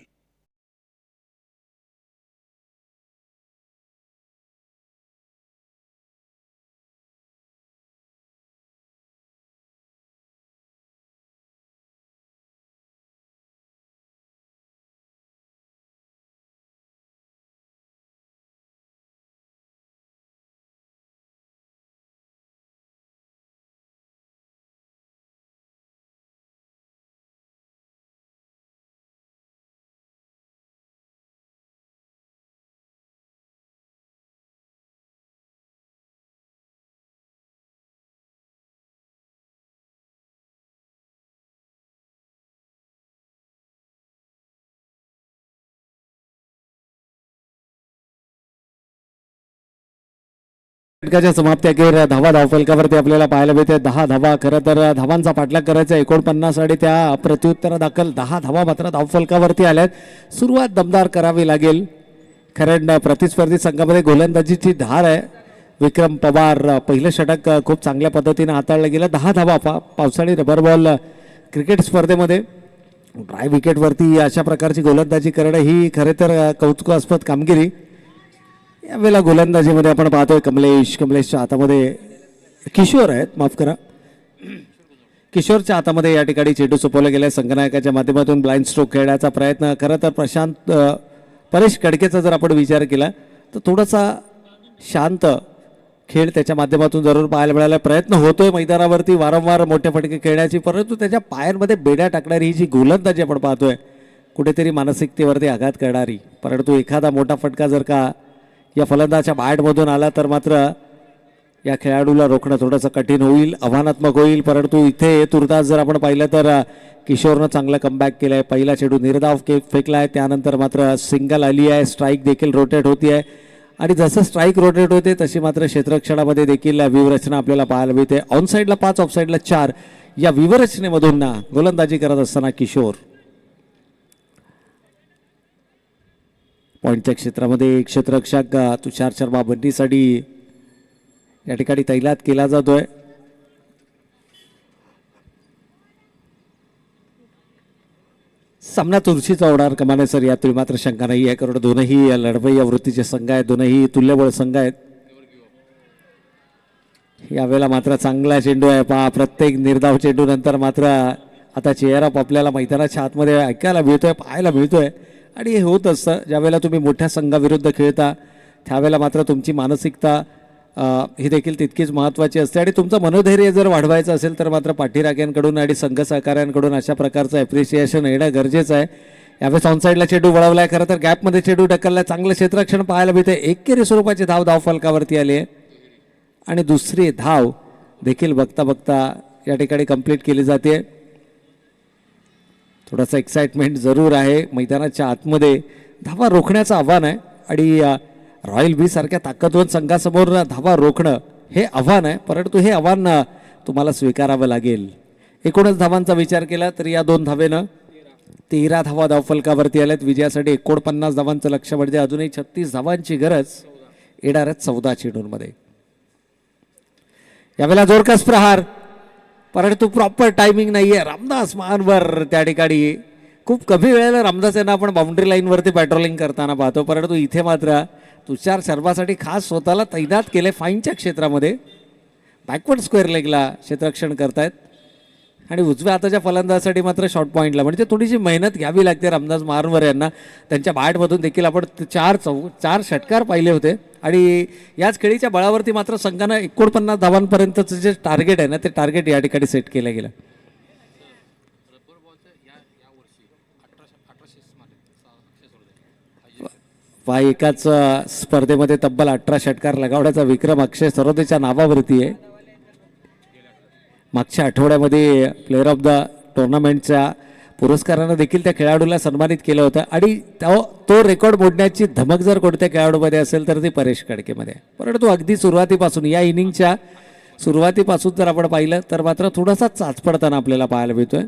षटकाच्या समाप्ती अखेर धावा धावफलकावरती आपल्याला पाहायला मिळते 10 धावा. खरं तर धावांचा पाठलाग करायचा 49 आणि त्या प्रत्युत्तर दाखल 10 धावा मात्र धावफलकावरती आल्यात. सुरुवात दमदार करावी लागेल, कारण प्रतिस्पर्धी संघामध्ये गोलंदाजीची धार आहे. विक्रम पवार पहिलं षटक खूप चांगल्या पद्धतीने हाताळलं गेलं. 10 धावा पावसाळी रबर बॉल क्रिकेट स्पर्धेमध्ये ड्राय विकेटवरती अशा प्रकारची गोलंदाजी करणं ही खरे तर कौतुकास्पद कामगिरी. यावेळेला गोलंदाजीमध्ये आपण पाहतोय कमलेशच्या हातामध्ये किशोर आहेत, माफ करा, किशोरच्या हातामध्ये या ठिकाणी चेंडू सोपवला गेला. संघनायकाच्या माध्यमातून ब्लाइंड स्ट्रोक खेळण्याचा प्रयत्न. खरं तर परेश कडकेचा जर आपण विचार केला तर थोडासा शांत खेळ त्याच्या माध्यमातून जरूर पाहायला मिळाला. प्रयत्न होतोय मैदानावरती वारंवार मोठे फटके खेळण्याची, परंतु त्याच्या पायांमध्ये बेड्या टाकणारी ही जी गोलंदाजी आपण पाहतोय कुठेतरी मानसिकतेवरती आघात करणारी. परंतु एखादा मोठा फटका जर का या फलंदाच्या बॅटमधून आला तर मात्र या खेळाडूला रोखणं थोडंसं कठीण होईल, आव्हानात्मक होईल. परंतु इथे तुर्तास जर आपण पाहिलं तर किशोरनं चांगलं कमबॅक केलं आहे. पहिला चेंडू निर्धाव फेकला आहे, त्यानंतर मात्र सिंगल आली आहे. स्ट्राईक देखील रोटेट होती आहे आणि जसं स्ट्राईक रोटेट होते तशी मात्र क्षेत्ररक्षणामध्ये देखील व्यूहरचना आपल्याला पाहायला मिळते. ऑन साईडला 5, ऑफ साईडला 4 या व्यूहरचनेमधून गोलंदाजी करत असताना किशोर. पॉईंटच्या क्षेत्रामध्ये क्षेत्ररक्षक तुषार शर्मा बंडीसाठी या ठिकाणी तैनात केला जातोय. सामना तुळशीचा होणार कमाने सर, यातील मात्र शंका नाही आहे, कारण दोनही लढवय्या वृत्तीचे संघ आहेत, दोनही तुल्यबळ संघ आहेत. यावेळेला मात्र चांगला चेंडू आहे पहा. प्रत्येक निर्धाव चेंडू नंतर मात्र आता चेअरअप आपल्याला मैदानाच्या आतमध्ये ऐकायला मिळतोय, पाहायला मिळतोय. आणि हे होत असतं ज्यावेळेला तुम्ही मोठ्या संघाविरुद्ध खेळता त्यावेळेला मात्र तुमची मानसिकता ही देखील तितकीच महत्त्वाची असते. आणि तुमचं मनोधैर्य जर वाढवायचं असेल तर मात्र पाठीराख्यांकडून आणि संघ सहकाऱ्यांकडून अशा प्रकारचं ॲप्रिसिएशन येणं गरजेचं आहे. यावेळेस ऑनसाईडला चेंडू वळवला आहे, खरं तर गॅपमध्ये चेंडू ढकलला. चांगलं क्षेत्ररक्षण पाहायला मिळते. एकेरी स्वरूपाची धाव फलकावरती आली आहे आणि दुसरी धाव देखील बघता बघता या ठिकाणी कंप्लीट केली जाते. थोडासा एक्साइटमेंट जरूर आहे. मैदानाच्या आतमध्ये धावा रोखण्याचं आव्हान आहे आणि रॉयल बी सारख्या ताकदवान संघासमोर धावा रोखणं हे आव्हान आहे, परंतु हे आव्हान तुम्हाला स्वीकारावं लागेल. एकूणच धावांचा विचार केला तर या 2 धावेनं 13 धावा धावफलकावरती आल्यात. विजयासाठी 49 धावांचं लक्ष्य म्हणजे अजूनही 36 धावांची गरज येणाऱ्या 14 चेंडूंमध्ये. यावेळेला जोरकस प्रहार, परंतु प्रॉपर टायमिंग नाही आहे. रामदास मानवर त्या ठिकाणी खूप कमी वेळेला रामदास यांना आपण बाउंड्री लाईनवरती पॅट्रोलिंग करताना पाहतो, परंतु इथे मात्र तुषार शर्मासाठी खास स्वतःला तैनात केले फाईनच्या क्षेत्रामध्ये. बॅकवर्ड स्क्वेअर लेगला क्षेत्ररक्षण करतायत आणि उजव्या हाताच्या फलंदाजासाठी मात्र शॉर्ट पॉईंटला, म्हणजे थोडीशी मेहनत घ्यावी लागते रामदास महारवर यांना. त्यांच्या बॅटमधून देखील आपण चार षटकार पाहिले होते आणि याच खेळीच्या बळावरती मात्र संघानं 49 धावांपर्यंतचं जे टार्गेट आहे ना, ते टार्गेट या ठिकाणी सेट केलं गेलं. एकाच स्पर्धेमध्ये तब्बल 18 षटकार लगावण्याचा विक्रम अक्षय सरोदेच्या नावावरती आहे. मागच्या आठवड्यामध्ये प्लेअर ऑफ द टुर्नामेंटच्या पुरस्कारानं देखील त्या खेळाडूला सन्मानित केलं होतं आणि तो रेकॉर्ड मोडण्याची धमक जर कोणत्या खेळाडूमध्ये असेल तर ती परेश कडकेमध्ये. परंतु अगदी सुरुवातीपासून या इनिंगच्या सुरुवातीपासून जर आपण पाहिलं तर मात्र थोडासा चाचपडताना आपल्याला पाहायला मिळतोय.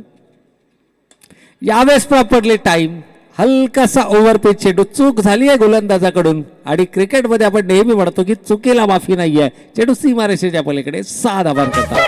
यावेळेस प्रॉपरली टाइम, हलकासा ओव्हरपिच चेंडू, चूक झाली आहे गोलंदाजाकडून आणि क्रिकेटमध्ये आपण नेहमी म्हणतो की चुकीला माफी नाही आहे. चेंडू सीमारेषेच्या पलीकडे 6 धावांकरता.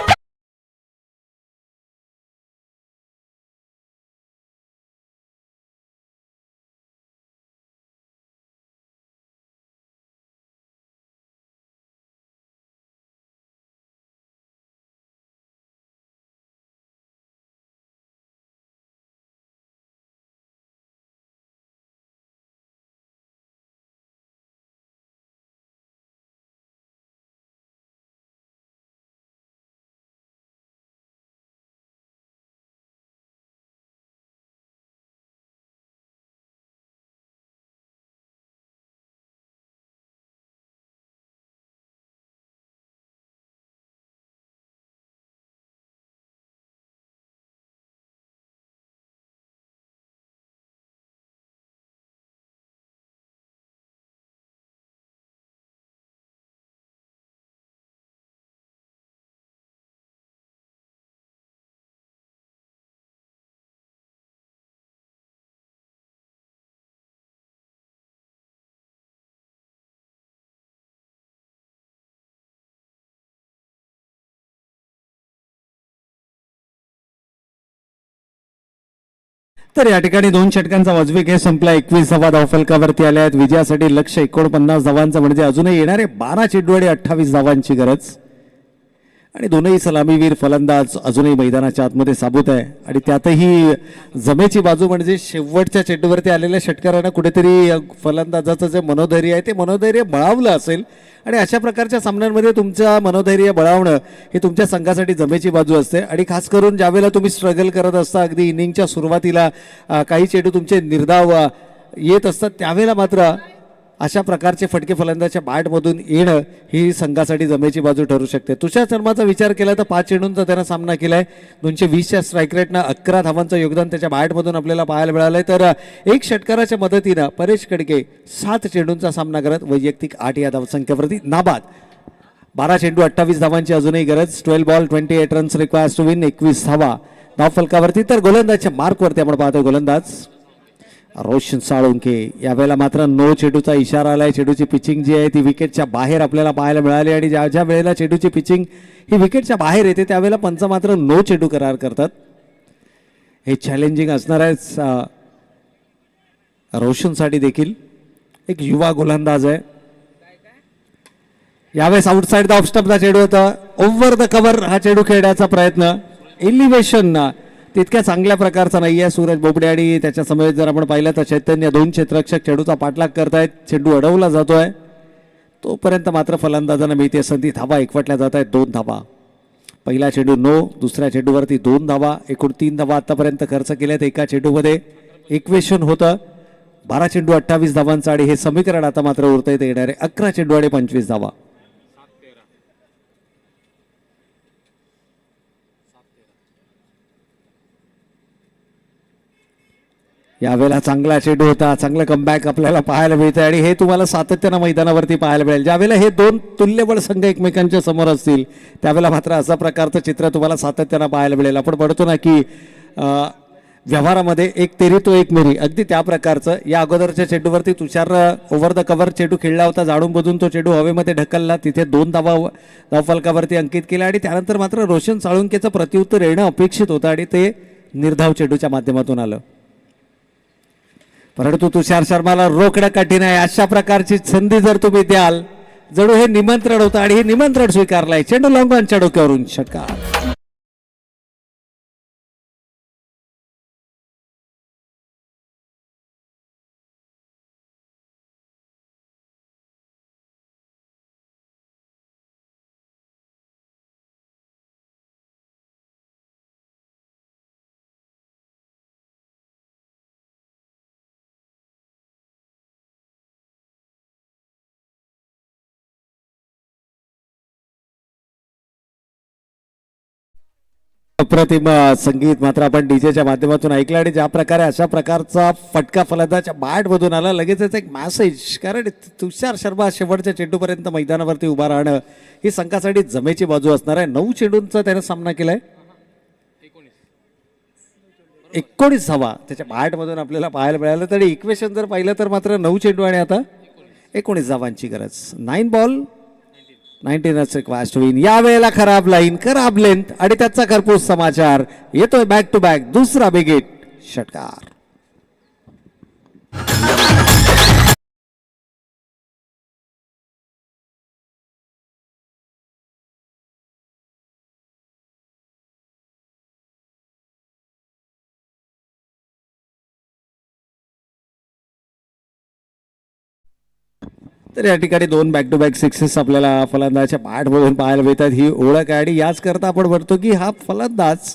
तर या ठिकाणी 2 षटकांचा वाजवी खेळ संपला. 21 धावा फलकावरती आल्या आहेत. विजयासाठी लक्ष्य 49 धावांचं, म्हणजे अजूनही येणारे 12 चेंडू आणि 28 धावांची गरज. आणि दोनही सलामीवीर फलंदाज अजूनही मैदानाच्या आतमध्ये साबूत आहे आणि त्यातही जमेची बाजू म्हणजे शेवटच्या चेंडूवरती आलेल्या षटकारांना कुठेतरी फलंदाजाचं जे मनोधैर्य आहे ते मनोधैर्य बळावलं असेल आणि अशा प्रकारच्या सामन्यांमध्ये तुमचं मनोधैर्य बळावणं हे तुमच्या संघासाठी जमेची बाजू असते. आणि खास करून ज्यावेळेला तुम्ही स्ट्रगल करत असता, अगदी इनिंगच्या सुरुवातीला काही चेंडू तुमचे निर्धाव येत असतात, त्यावेळेला मात्र अशा प्रकारचे फटके फलंदाजच्या बॅटमधून येणं ही संघासाठी जमेची बाजू ठरू शकते. तुषार शर्माचा विचार केला तर 5 चेंडूंचा त्यानं सामना केलाय. 220च्या स्ट्राईक रेटनं 11 धावांचं योगदान त्याच्या बॅटमधून आपल्याला पाहायला मिळालंय. तर 1 षटकाराच्या मदतीनं परेश कडके 7 चेंडूंचा सामना करत वैयक्तिक 8 या धावसंख्येवरती नाबाद. 12 चेंडू 28 धावांची अजूनही गरज. 12 ball 28 runs requires to win. 21 धावा धाव फलकावरती. तर गोलंदाजच्या मार्कवरती आपण पाहतो गोलंदाज रोशन साळुंके. यावेळेला मात्र नो चेंडूचा इशारा आलाय. चेंडूची पिचिंग जी आहे ती विकेटच्या बाहेर आपल्याला पाहायला मिळाली आणि ज्या ज्या वेळेला चेंडूची पिचिंग ही विकेटच्या बाहेर येते त्यावेळेला पंच मात्र नो चेंडू करार करतात. हे चॅलेंजिंग असणार आहे रोशनसाठी देखील. एक युवा गोलंदाज आहे. यावेळेस आउटसाइड द ऑफ स्टंपचा चेंडू होता. ओव्हर द कव्हर हा चेंडू खेळण्याचा प्रयत्न. एलिव्हेशन तितक्या चांगल्या प्रकारचा नाही आहे. सूरज बोबडे आणि त्याच्या समवेत जर आपण पाहिलं तर चैतन्य 2 क्षेत्ररक्षक चेंडूचा पाठलाग करतायत. चेंडू अडवला जातोय तोपर्यंत मात्र फलंदाजांना मिळते संधी. धावा एकवटल्या जात आहेत. 2 धावा. पहिला चेंडू नो, दुसऱ्या चेंडूवरती 2 धावा. एकूण 3 धावा आतापर्यंत खर्च केल्यात. एका चेंडूमध्ये इक्वेशन होतं. 12 चेंडू 28 धावांचं आणि हे समीकरण आता मात्र उरता येते येणारे 11 चेंडू आणि 25 धावा. यावेळेला चांगला चेंडू होता. चांगलं कमबॅक आपल्याला पाहायला मिळतं आणि हे तुम्हाला सातत्यानं मैदानावरती पाहायला मिळेल. ज्यावेळेला हे 2 तुल्यबळ संघ एकमेकांच्या समोर असतील त्यावेळेला मात्र असं प्रकारचं चित्र तुम्हाला सातत्यानं पाहायला मिळेल. आपण पडतो ना की व्यवहारामध्ये एक तेरी तो एक मेरी, अगदी त्या प्रकारचं. या अगोदरच्या चेंडूवरती तुषार ओव्हर द कव्हर चेंडू खेळला होता. जाडून बजून तो चेंडू हवेमध्ये ढकलला. तिथे 2 धावा फलकावरती अंकित केल्या आणि त्यानंतर मात्र रोशन साळुंकेचं प्रत्युत्तर येणं अपेक्षित होतं आणि ते निर्धाव चेंडूच्या माध्यमातून आलं. परंतु तुषार शर्माला रोखणं कठीण आहे. अशा प्रकारची संधी जर तुम्ही द्याल जणू हे निमंत्रण होतं आणि हे निमंत्रण स्वीकारलंय. चेंडू लॉंगॉनच्या डोक्यावरून षटकार. अप्रतिम संगीत मात्र आपण डीजेच्या माध्यमातून ऐकलं आणि ज्या प्रकारे अशा प्रकारचा फटका फलंदाच्या बॅटमधून आला लगेचच एक मेसेज. कारण तुषार शर्मा शेवटच्या चेंडूपर्यंत मैदानावरती उभा राहणं ही संघासाठी जमेची बाजू असणार आहे. 9 चेंडूंचा त्याने सामना केलाय. 19 धावा त्याच्या बॅटमधून आपल्याला पाहायला मिळालं. तरी इक्वेशन जर पाहिलं तर मात्र 9 चेंडू आणि आता 19 धावांची गरज. 9 बॉल 19 रिक्वेस्ट होईल. यावेळेला खराब लाईन, खराब लेंथ आणि त्याचा खरपूस समाचार येतोय. बॅक टू बॅक दुसरा बिग हिट षटकार. तर या ठिकाणी 2 बॅक टू बॅक सिक्सेस आपल्याला फलंदाजाच्या बॅटमधून पाहायला मिळतात. ही ओळख आहे आणि याच करता आपण म्हणतो की हा फलंदाज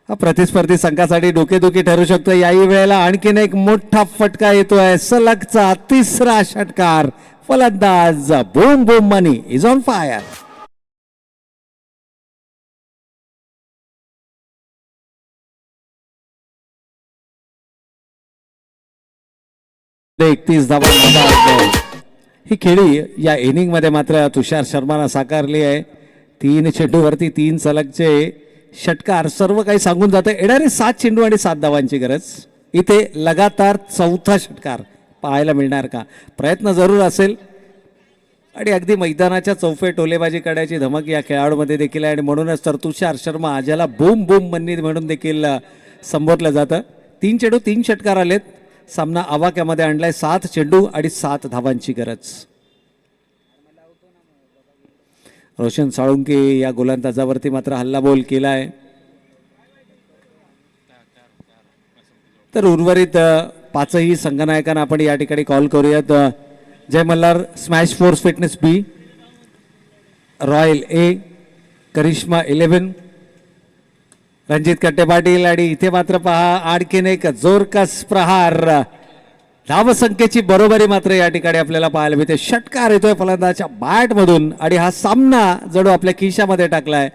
हा प्रतिस्पर्धी संघासाठी डोकेदुखी ठरू शकतो. याही वेळेला आणखीन एक मोठा फटका येतोय. सलगचा तिसरा षटकार. फलंदाज boom boom money is on fire. एकतीस धावा. ही खेळी या इनिंग मध्ये मात्र तुषार शर्मानं साकारली आहे. 3 चेंडूवरती 3 सलगचे षटकार सर्व काही सांगून जातं. येणारे 7 चेंडू आणि 7 धावांची गरज. इथे लगातार 4था षटकार पाहायला मिळणार का? प्रयत्न जरूर असेल आणि अगदी मैदानाच्या चौफे टोलेबाजी करण्याची धमक या खेळाडूमध्ये देखील आहे आणि म्हणूनच तर तुषार शर्मा ज्याला बूम बूम मन्नी म्हणून देखील संबोधलं जातं. 3 चेंडू 3 षटकार आलेत. सामना आवाक्यामध्ये आणलाय. 7 चेंडू आणि 7 धावांची गरज. रोशन साळुंके या गोलंदाजावरती मात्र हल्लाबोल केलाय. तर उर्वरित 5ही संघनायकांना आपण या ठिकाणी कॉल करूयात. जय मल्हार स्मॅश फोर्स फिटनेस बी, रॉयल ए, करिश्मा 11, रणजित कट्टे पाटील आणि इथे मात्र पहा आणखीन एक जोरकस प्रहार. धावसंख्येची बरोबरी मात्र या ठिकाणी आपल्याला पाहायला मिळते. षटकार येतोय फलंदाजाच्या बॅटमधून आणि हा सामना जणू आपल्या खिशामध्ये टाकलाय.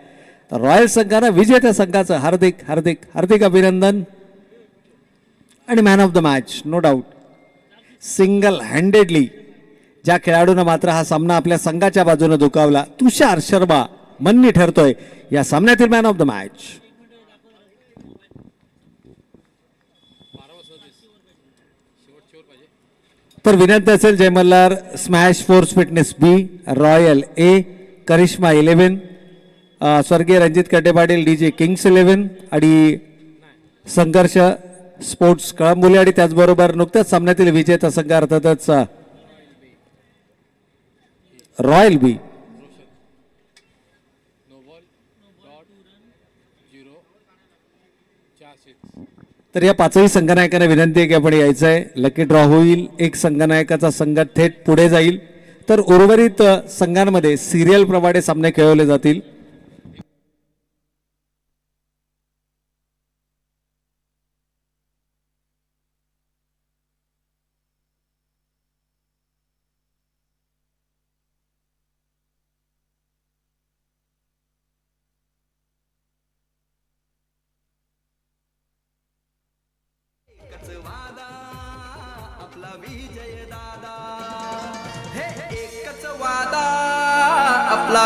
रॉयल संघानं विजेत्या संघाचं हार्दिक हार्दिक हार्दिक अभिनंदन. आणि man of the match no doubt single handedly ज्या खेळाडूनं मात्र हा सामना आपल्या संघाच्या बाजूने दुखावला, तुषार शर्मा मन्नी ठरतोय या सामन्यातील मॅन ऑफ द मॅच. तर विनंती असेल जय मल्हार स्मॅश फोर्स फिटनेस बी, रॉयल ए, करिश्मा 11, स्वर्गीय रणजित कट्टे पाटील डीजे किंग्स 11 आणि संघर्ष स्पोर्ट्स कळंबोली आणि त्याचबरोबर नुकत्याच सामन्यातील विजेता संघ अर्थातच रॉयल बी. तर या 5ही संघनायकांना विनंती आहे की आपण यायचं आहे. लकी ड्रॉ होईल. एक संघनायकाचा संघ थेट पुढे जाईल. तर उर्वरित संघांमध्ये सिरियल प्रमाणे सामने खेळवले जातील. विजय दादा हे एकच वादा आपला